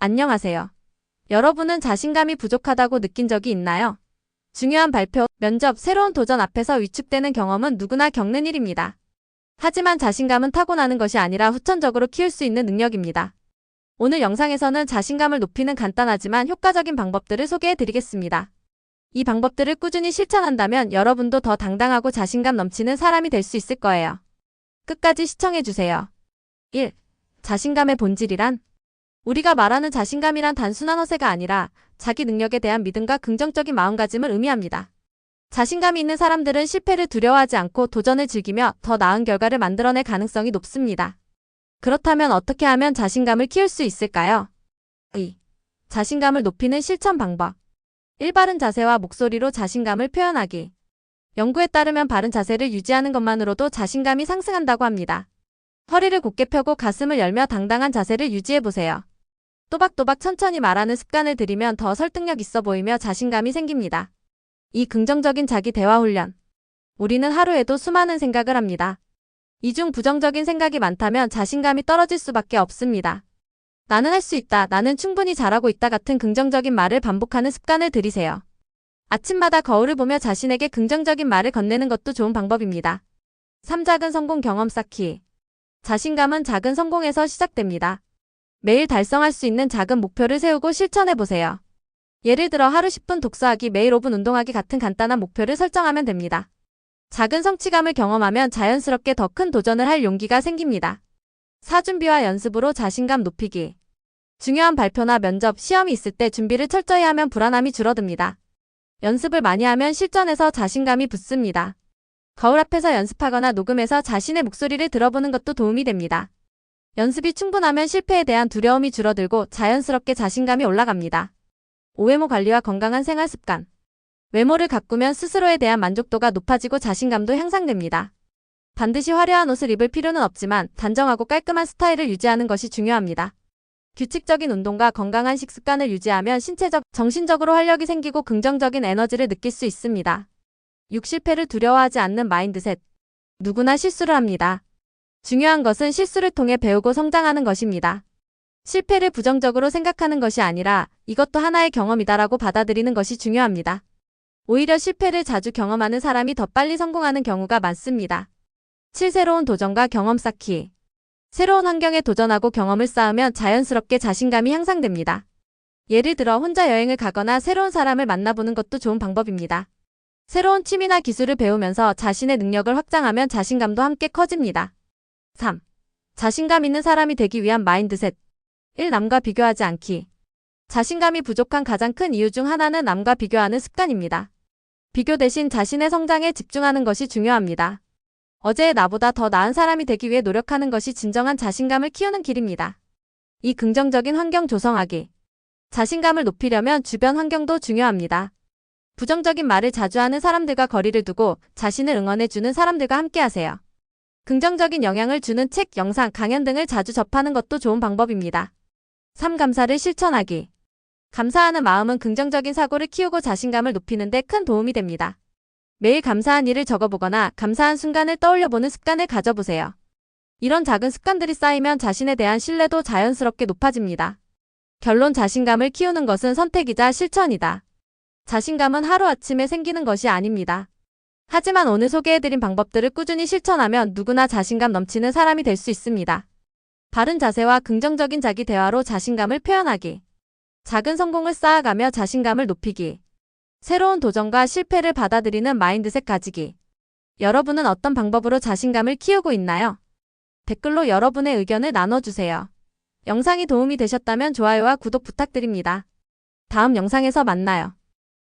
안녕하세요. 여러분은 자신감이 부족하다고 느낀 적이 있나요? 중요한 발표, 면접, 새로운 도전 앞에서 위축되는 경험은 누구나 겪는 일입니다. 하지만 자신감은 타고나는 것이 아니라 후천적으로 키울 수 있는 능력입니다. 오늘 영상에서는 자신감을 높이는 간단하지만 효과적인 방법들을 소개해 드리겠습니다. 이 방법들을 꾸준히 실천한다면 여러분도 더 당당하고 자신감 넘치는 사람이 될 수 있을 거예요. 끝까지 시청해 주세요. 1. 자신감의 본질이란? 우리가 말하는 자신감이란 단순한 허세가 아니라 자기 능력에 대한 믿음과 긍정적인 마음가짐을 의미합니다. 자신감이 있는 사람들은 실패를 두려워하지 않고 도전을 즐기며 더 나은 결과를 만들어낼 가능성이 높습니다. 그렇다면 어떻게 하면 자신감을 키울 수 있을까요? 2. 자신감을 높이는 실천 방법. 1. 바른 자세와 목소리로 자신감을 표현하기. 연구에 따르면 바른 자세를 유지하는 것만으로도 자신감이 상승한다고 합니다. 허리를 곧게 펴고 가슴을 열며 당당한 자세를 유지해보세요. 또박또박 천천히 말하는 습관을 들이면 더 설득력 있어 보이며 자신감이 생깁니다. 2. 긍정적인 자기 대화 훈련. 우리는 하루에도 수많은 생각을 합니다. 이 중 부정적인 생각이 많다면 자신감이 떨어질 수밖에 없습니다. 나는 할 수 있다, 나는 충분히 잘하고 있다 같은 긍정적인 말을 반복하는 습관을 들이세요. 아침마다 거울을 보며 자신에게 긍정적인 말을 건네는 것도 좋은 방법입니다. 3. 작은 성공 경험 쌓기. 자신감은 작은 성공에서 시작됩니다. 매일 달성할 수 있는 작은 목표를 세우고 실천해보세요. 예를 들어 하루 10분 독서하기, 매일 5분 운동하기 같은 간단한 목표를 설정하면 됩니다. 작은 성취감을 경험하면 자연스럽게 더 큰 도전을 할 용기가 생깁니다. 4. 준비와 연습으로 자신감 높이기. 중요한 발표나 면접, 시험이 있을 때 준비를 철저히 하면 불안함이 줄어듭니다. 연습을 많이 하면 실전에서 자신감이 붙습니다. 거울 앞에서 연습하거나 녹음해서 자신의 목소리를 들어보는 것도 도움이 됩니다. 연습이 충분하면 실패에 대한 두려움이 줄어들고 자연스럽게 자신감이 올라갑니다. 5. 외모 관리와 건강한 생활 습관. 외모를 가꾸면 스스로에 대한 만족도가 높아지고 자신감도 향상됩니다. 반드시 화려한 옷을 입을 필요는 없지만 단정하고 깔끔한 스타일을 유지하는 것이 중요합니다. 규칙적인 운동과 건강한 식습관을 유지하면 신체적, 정신적으로 활력이 생기고 긍정적인 에너지를 느낄 수 있습니다. 6. 실패를 두려워하지 않는 마인드셋. 누구나 실수를 합니다. 중요한 것은 실수를 통해 배우고 성장하는 것입니다. 실패를 부정적으로 생각하는 것이 아니라 이것도 하나의 경험이다라고 받아들이는 것이 중요합니다. 오히려 실패를 자주 경험하는 사람이 더 빨리 성공하는 경우가 많습니다. 7. 새로운 도전과 경험 쌓기. 새로운 환경에 도전하고 경험을 쌓으면 자연스럽게 자신감이 향상됩니다. 예를 들어 혼자 여행을 가거나 새로운 사람을 만나보는 것도 좋은 방법입니다. 새로운 취미나 기술을 배우면서 자신의 능력을 확장하면 자신감도 함께 커집니다. 3. 자신감 있는 사람이 되기 위한 마인드셋. 1. 남과 비교하지 않기. 자신감이 부족한 가장 큰 이유 중 하나는 남과 비교하는 습관입니다. 비교 대신 자신의 성장에 집중하는 것이 중요합니다. 어제의 나보다 더 나은 사람이 되기 위해 노력하는 것이 진정한 자신감을 키우는 길입니다. 2. 긍정적인 환경 조성하기. 자신감을 높이려면 주변 환경도 중요합니다. 부정적인 말을 자주 하는 사람들과 거리를 두고 자신을 응원해주는 사람들과 함께하세요. 긍정적인 영향을 주는 책, 영상, 강연 등을 자주 접하는 것도 좋은 방법입니다. 3. 감사를 실천하기. 감사하는 마음은 긍정적인 사고를 키우고 자신감을 높이는 데 큰 도움이 됩니다. 매일 감사한 일을 적어보거나 감사한 순간을 떠올려보는 습관을 가져보세요. 이런 작은 습관들이 쌓이면 자신에 대한 신뢰도 자연스럽게 높아집니다. 결론, 자신감을 키우는 것은 선택이자 실천이다. 자신감은 하루아침에 생기는 것이 아닙니다. 하지만 오늘 소개해드린 방법들을 꾸준히 실천하면 누구나 자신감 넘치는 사람이 될 수 있습니다. 바른 자세와 긍정적인 자기 대화로 자신감을 표현하기. 작은 성공을 쌓아가며 자신감을 높이기. 새로운 도전과 실패를 받아들이는 마인드셋 가지기. 여러분은 어떤 방법으로 자신감을 키우고 있나요? 댓글로 여러분의 의견을 나눠주세요. 영상이 도움이 되셨다면 좋아요와 구독 부탁드립니다. 다음 영상에서 만나요.